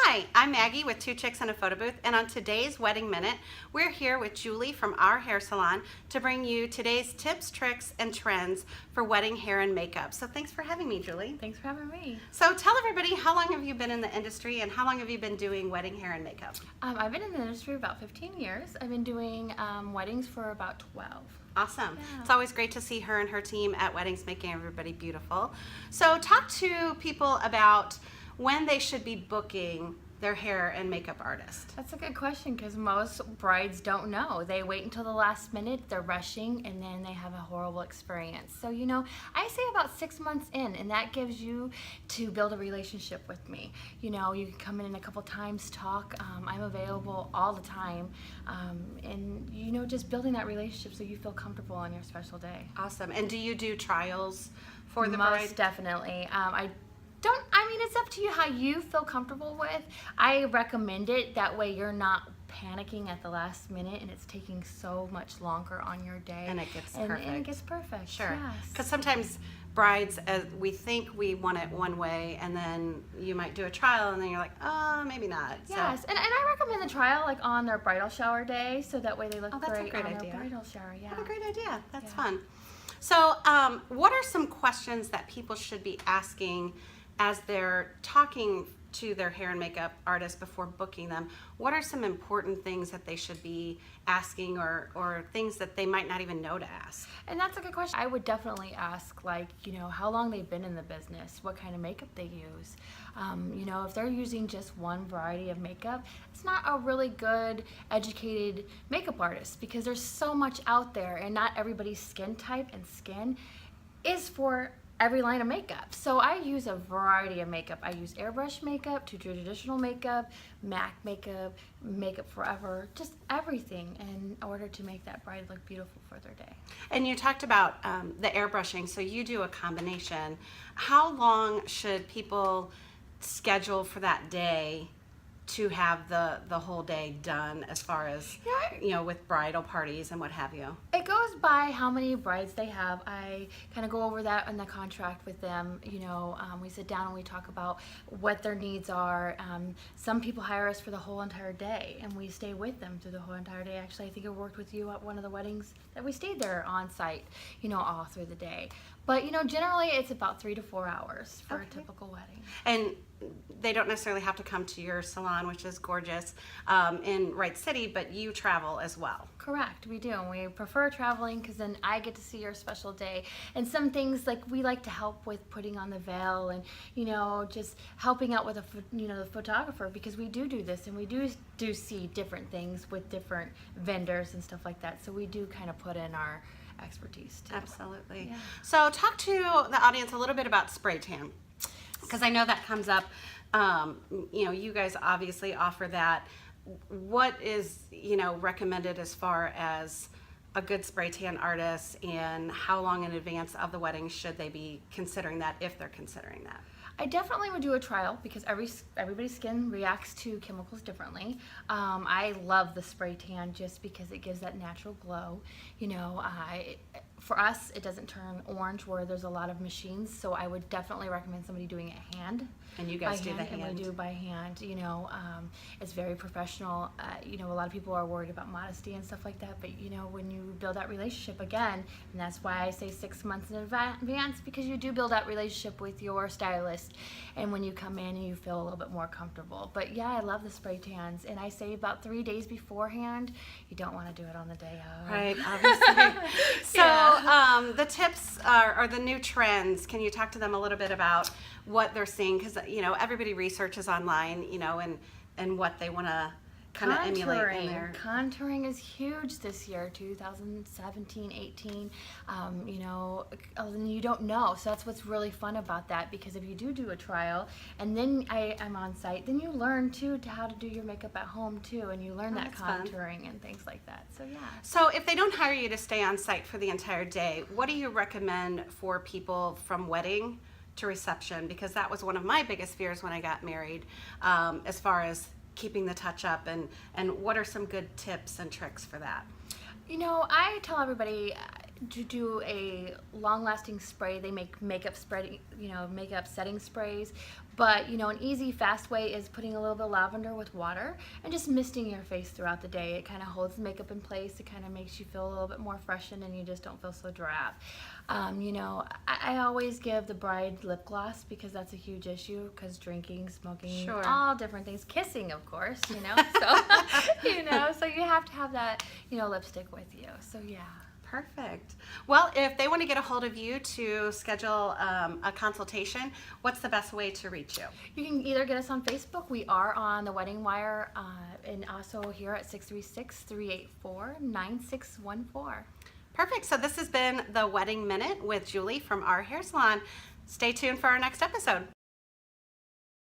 Hi, I'm Maggie with Two Chicks in a Photo Booth, and on today's Wedding Minute, we're here with Julie from Our Hair Salon to bring you today's tips, tricks, and trends for wedding hair and makeup. So thanks for having me, Julie. Thanks for having me. So tell everybody, how long have you been in the industry and how long have you been doing wedding hair and makeup? I've been in the industry about 15 years. I've been doing weddings for about 12. Awesome. Yeah. It's always great to see her and her team at weddings making everybody beautiful. So talk to people about when they should be booking their hair and makeup artist. That's a good question because most brides don't know. They wait until the last minute, they're rushing, and then they have a horrible experience. So, I say about 6 months in, and that gives you to build a relationship with me. You can come in a couple times, talk. I'm available all the time. And, just building that relationship so you feel comfortable on your special day. Awesome. And do you do trials for the Most bride? definitely. It's up to you how you feel comfortable with. I recommend it. That way you're not panicking at the last minute and it's taking so much longer on your day. And it gets perfect. And it gets perfect. Sure. Yes. Because sometimes brides, we think we want it one way, and then you might do a trial and then you're like, oh, maybe not. Yes, and I recommend the trial on their bridal shower day, so that way they look that's a great great on idea. their bridal shower. Yeah. What a great idea. That's Yeah. fun. So what are some questions that people should be asking as they're talking to their hair and makeup artist before booking them? What are some important things that they should be asking, or things that they might not even know to ask? And that's a good question. I would definitely ask, how long they've been in the business, what kind of makeup they use. If they're using just one variety of makeup, it's not a really good educated makeup artist because there's so much out there, and not everybody's skin type and skin is for every line of makeup. So I use a variety of makeup. I use airbrush makeup to traditional makeup, MAC makeup, makeup forever, just everything in order to make that bride look beautiful for their day. And you talked about the airbrushing, so you do a combination. How long should people schedule for that day to have the whole day done, as far as with bridal parties and what have you? It goes by how many brides they have. I kind of go over that in the contract with them. We sit down and we talk about what their needs are. Some people hire us for the whole entire day, and we stay with them through the whole entire day. Actually, I think I worked with you at one of the weddings that we stayed there on site, all through the day. But, generally it's about 3 to 4 hours for a typical wedding. And they don't necessarily have to come to your salon, which is gorgeous, in Wright City, but you travel as well. Correct, we do. And we prefer traveling because then I get to see your special day. And some things, we like to help with putting on the veil and, just helping out with the photographer, because we do this, and we do see different things with different vendors and stuff like that. So we do kind of put in our expertise too. Absolutely. Yeah. So talk to the audience a little bit about spray tan, because I know that comes up. You guys obviously offer that. What is recommended as far as a good spray tan artist, and how long in advance of the wedding should they be considering that, if they're considering that? I definitely would do a trial because everybody's skin reacts to chemicals differently. I love the spray tan just because it gives that natural glow. For us, it doesn't turn orange where there's a lot of machines, so I would definitely recommend somebody doing it hand. And you guys do the And hand. we do by hand. It's very professional. A lot of people are worried about modesty and stuff like that, but when you build that relationship again, and that's why I say 6 months in advance, because you do build that relationship with your stylist, and when you come in, you feel a little bit more comfortable. But yeah, I love the spray tans, and I say about 3 days beforehand. You don't want to do it on the day of. Right, obviously. So Yeah. the tips are the new trends. Can you talk to them a little bit about what they're seeing? Because everybody researches online, and what they want to kind of emulate in there. Contouring is huge this year, 2017, 18. And you don't know, so that's what's really fun about that, because if you do a trial and then I'm on site, then you learn too how to do your makeup at home too, and you learn that that's fun. contouring and things like that. So yeah. So if they don't hire you to stay on site for the entire day, what do you recommend for people from wedding to reception? Because that was one of my biggest fears when I got married, as far as keeping the touch up, and what are some good tips and tricks for that? I tell everybody, to do a long-lasting spray. They make makeup spreading, makeup setting sprays. But an easy, fast way is putting a little bit of lavender with water and just misting your face throughout the day. It kind of holds the makeup in place. It kind of makes you feel a little bit more freshened, and you just don't feel so drab. I always give the bride lip gloss because that's a huge issue. Because drinking, smoking, Sure. all different things, kissing, of course. So so you have to have that lipstick with you. So yeah. Perfect. Well, if they want to get a hold of you to schedule a consultation, what's the best way to reach you? You can either get us on Facebook. We are on the Wedding Wire, and also here at 636-384-9614. Perfect. So this has been the Wedding Minute with Julie from Our Hair Salon. Stay tuned for our next episode.